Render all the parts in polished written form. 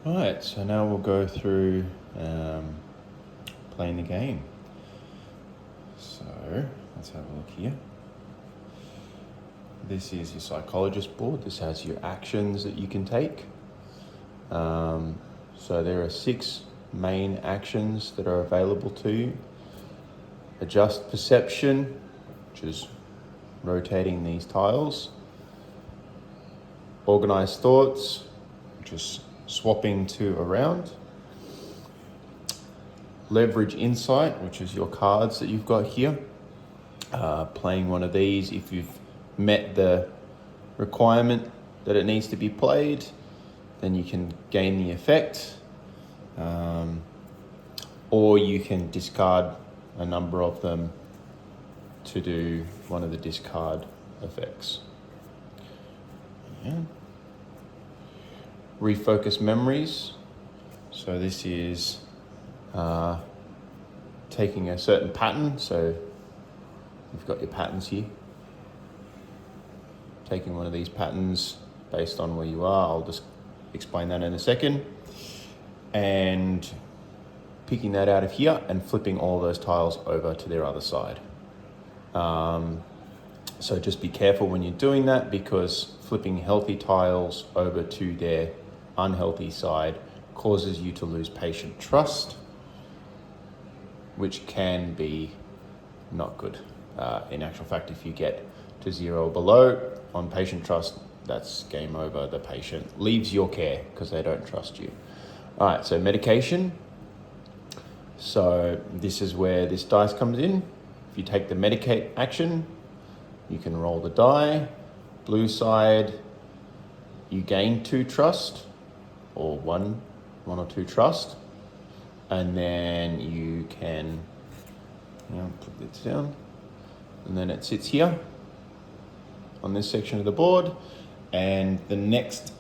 Right, so now we'll go through playing the game. So let's have a look here. This is your psychologist board. This has your actions that you can take. So there are 6 main actions that are available to you. Adjust perception, which is rotating these tiles. Organize thoughts, which is swapping 2 around. Leverage insight, which is your cards that you've got here. Playing one of these, if you've met the requirement that it needs to be played, then you can gain the effect. Or you can discard a number of them to do one of the discard effects. Yeah. Refocus memories. So this is taking a certain pattern. So you've got your patterns here. Taking one of these patterns based on where you are. I'll just explain that in a second. And picking that out of here and flipping all those tiles over to their other side. So just be careful when you're doing that, because flipping healthy tiles over to their unhealthy side causes you to lose patient trust, which can be not good. In actual fact, if you get to 0 or below on patient trust, that's game over. The patient leaves your care because they don't trust you. All right, so medication. So this is where this dice comes in. If you take the medicate action, you can roll the die. Blue side, you gain 2 trust, or one or 2 trust. And then you can, put this down. And then it sits here on this section of the board. And the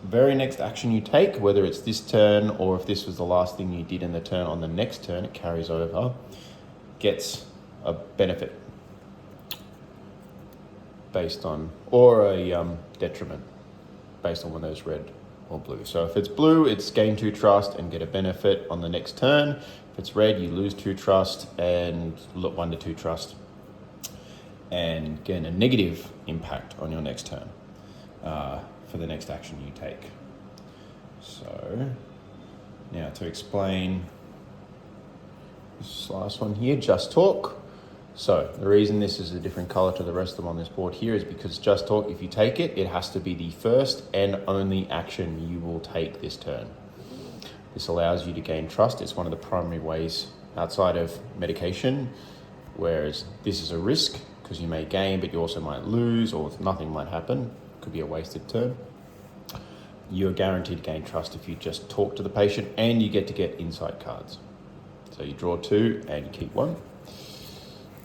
very next action you take, whether it's this turn or if this was the last thing you did in the turn, on the next turn it carries over, gets a benefit based on, or a detriment based on whether it's red or blue. So if it's blue, it's gain 2 trust and get a benefit on the next turn. If it's red, you lose 2 trust and 1 to 2 trust and gain a negative impact on your next turn. For the next action you take. So now to explain this last one here, just talk. So the reason this is a different color to the rest of them on this board here is because just talk, if you take it, it has to be the first and only action you will take this turn. This allows you to gain trust. It's one of the primary ways outside of medication, whereas this is a risk because you may gain, but you also might lose, or nothing might happen. Could be a wasted turn. You're guaranteed to gain trust if you just talk to the patient, and you get to get insight cards. So you draw 2 and you keep 1.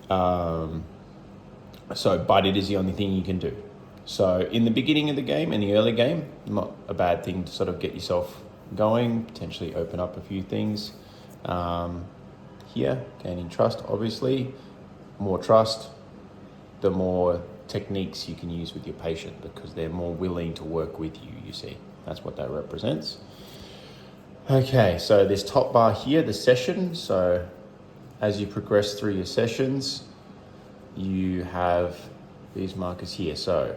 But it is the only thing you can do. So in the beginning of the game, in the early game, not a bad thing to sort of get yourself going, potentially open up a few things. Here, gaining trust, obviously. More trust, the more techniques you can use with your patient, because they're more willing to work with you, you see. That's what that represents. Okay, so this top bar here, the session. So as you progress through your sessions, you have these markers here. So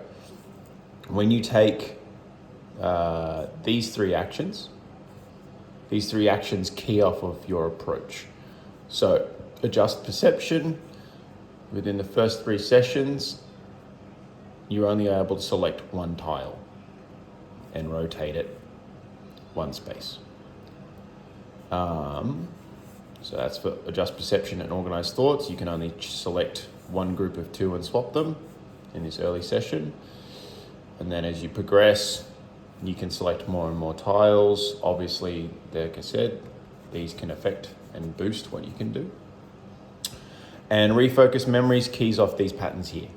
when you take these 3 actions key off of your approach. So adjust perception. Within the first 3 sessions, you're only able to select 1 tile and rotate it 1 space. So that's for adjust perception and organize thoughts. You can only select 1 group of 2 and swap them in this early session. And then as you progress, you can select more and more tiles. Obviously, like I said, these can affect and boost what you can do. And refocus memories keys off these patterns here.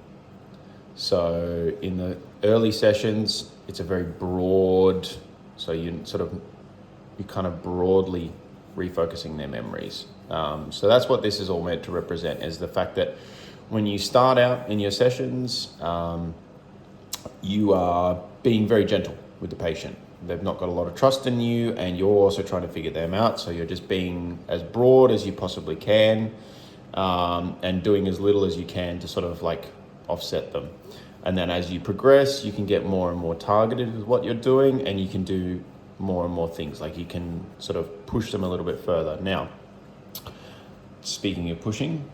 So in the early sessions, it's a very broad, so you're kind of broadly refocusing their memories. So that's what this is all meant to represent, is the fact that when you start out in your sessions, you are being very gentle with the patient. they've not got a lot of trust in you, and you're also trying to figure them out. So you're just being as broad as you possibly can, and doing as little as you can to sort of like offset them. And then as you progress, you can get more and more targeted with what you're doing, and you can do more and more things. Like you can sort of push them a little bit further. Now, speaking of pushing,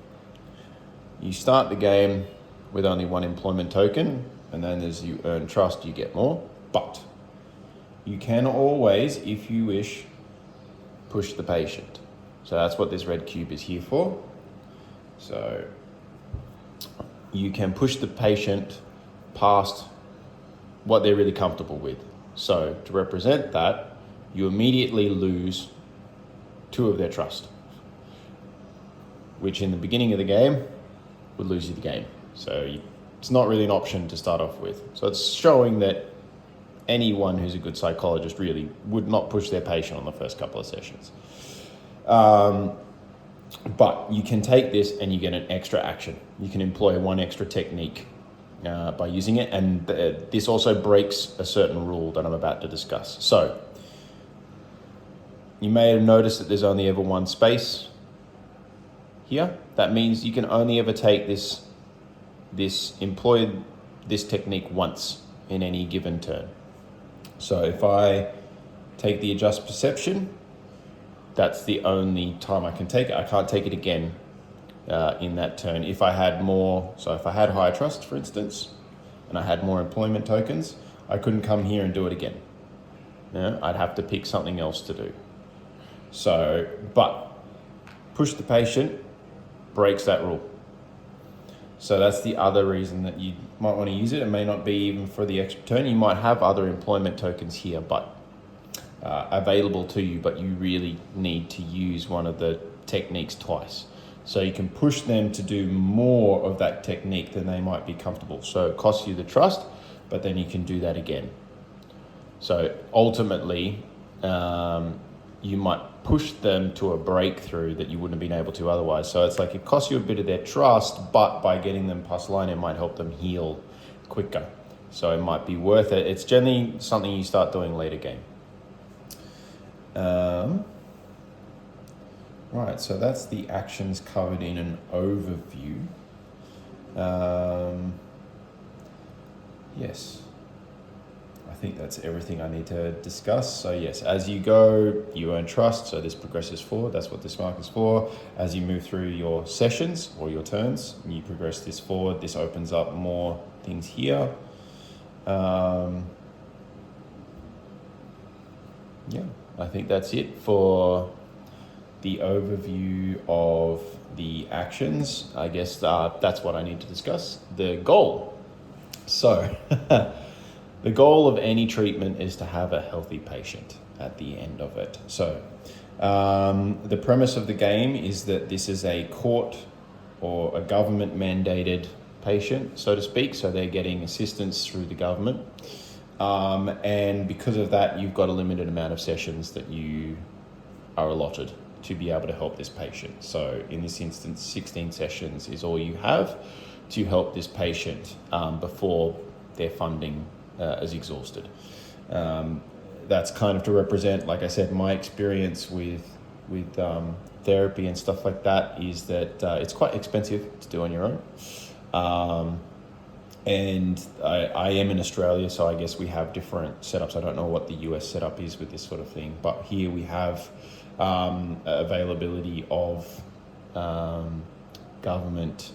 you start the game with only one employment token, and then as you earn trust, you get more. But you can always, if you wish, push the patient. So that's what this red cube is here for. So you can push the patient past what they're really comfortable with. So to represent that, you immediately lose 2 of their trust, which in the beginning of the game would lose you the game. So it's not really an option to start off with. So it's showing that anyone who's a good psychologist really would not push their patient on the first couple of sessions. But you can take this and you get an extra action. You can employ one extra technique by using it. And this also breaks a certain rule that I'm about to discuss. So you may have noticed that there's only ever one space here. That means you can only ever take employ this technique once in any given turn. So if I take the adjust perception, that's the only time I can take it. I can't take it again in that turn. If I had higher trust, for instance, and I had more employment tokens, I couldn't come here and do it again. I'd have to pick something else to do. So, but push the patient breaks that rule. So that's the other reason that you might want to use it. It may not be even for the extra turn. You might have other employment tokens here, but available to you, but you really need to use one of the techniques twice. So you can push them to do more of that technique than they might be comfortable. So it costs you the trust, but then you can do that again. So ultimately, you might push them to a breakthrough that you wouldn't have been able to otherwise. So it's like it costs you a bit of their trust, but by getting them past line, it might help them heal quicker. So it might be worth it. It's generally something you start doing later game. Right, so that's the actions covered in an overview. Yes, I think that's everything I need to discuss. So yes, as you go, you earn trust. So this progresses forward. That's what this mark is for. As you move through your sessions or your turns, you progress this forward. This opens up more things here. Yeah, I think that's it for the overview of the actions. I guess that's what I need to discuss. The goal. So the goal of any treatment is to have a healthy patient at the end of it. So the premise of the game is that this is a court or a government mandated patient, so to speak. So they're getting assistance through the government. And because of that, you've got a limited amount of sessions that you are allotted to be able to help this patient. So in this instance, 16 sessions is all you have to help this patient before their funding is exhausted. That's kind of to represent, like I said, my experience with therapy and stuff like that is that it's quite expensive to do on your own. And I am in Australia, so I guess we have different setups. I don't know what the US setup is with this sort of thing, but here we have availability of government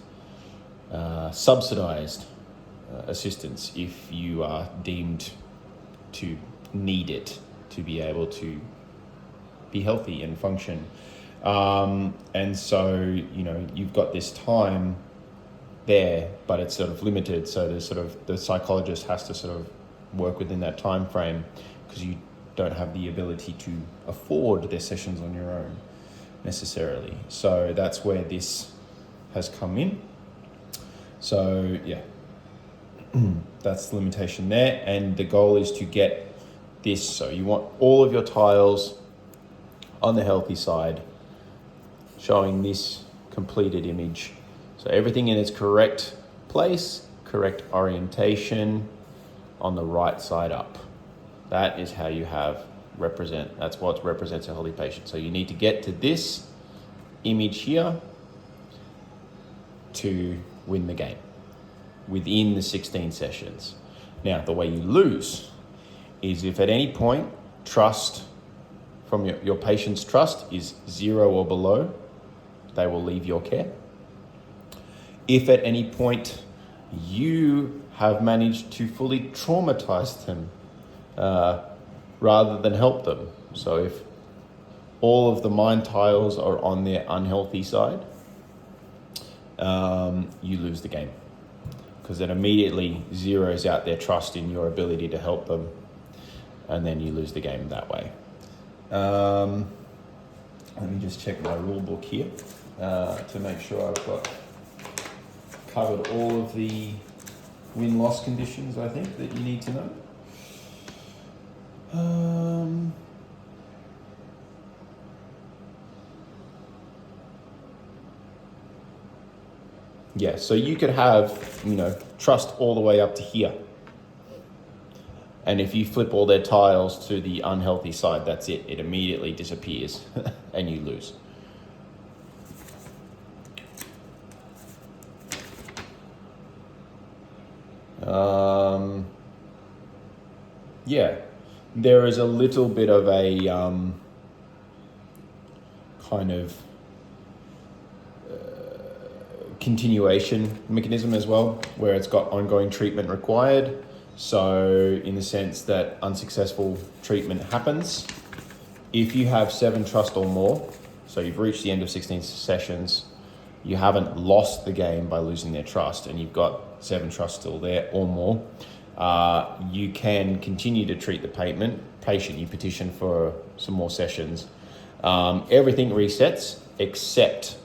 subsidized assistance if you are deemed to need it to be able to be healthy and function. And so, you know, you've got this time there, but it's sort of limited. So there's sort of, the psychologist has to sort of work within that time frame because you don't have the ability to afford their sessions on your own necessarily. So that's where this has come in. So yeah, that's the limitation there. And the goal is to get this. So you want all of your tiles on the healthy side showing this completed image. So everything in its correct place, correct orientation on the right side up. That is how you that's what represents a healthy patient. So you need to get to this image here to win the game within the 16 sessions. Now, the way you lose is if at any point trust from your patient's trust is 0 or below, they will leave your care. If at any point you have managed to fully traumatize them rather than help them, so if all of the mind tiles are on their unhealthy side, you lose the game, because it immediately zeroes out their trust in your ability to help them, and then you lose the game that way. Let me just check my rule book here to make sure I've covered all of the win-loss conditions, I think, that you need to know. Yeah, so you could have, trust all the way up to here. And if you flip all their tiles to the unhealthy side, that's it. It immediately disappears and you lose. Yeah, there is a little bit of a kind of continuation mechanism as well, where it's got ongoing treatment required. So in the sense that unsuccessful treatment happens, if you have 7 trust or more, so you've reached the end of 16 sessions, you haven't lost the game by losing their trust, and you've got 7 trust still there or more, you can continue to treat the patient. You petition for some more sessions. Everything resets except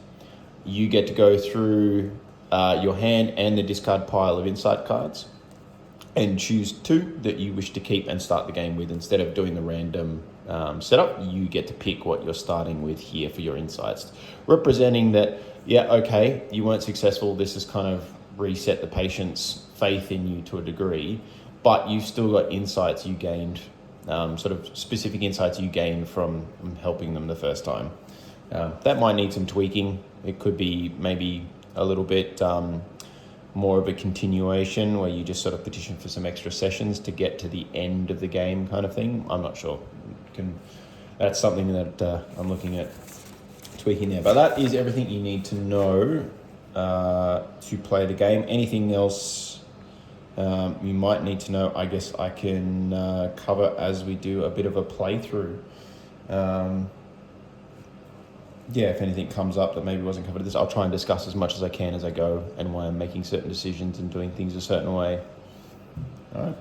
you get to go through your hand and the discard pile of insight cards and choose 2 that you wish to keep and start the game with. Instead of doing the random setup, you get to pick what you're starting with here for your insights, representing that, you weren't successful. This has kind of reset the patient's faith in you to a degree, but you've still got insights you gained, sort of specific insights you gained from helping them the first time. That might need some tweaking. It could be maybe a little bit more of a continuation where you just sort of petition for some extra sessions to get to the end of the game kind of thing. I'm not sure. That's something that I'm looking at tweaking there. But that is everything you need to know to play the game. Anything else you might need to know, I guess I can cover as we do a bit of a playthrough. If anything comes up that maybe wasn't covered in this, I'll try and discuss as much as I can as I go and why I'm making certain decisions and doing things a certain way. All right.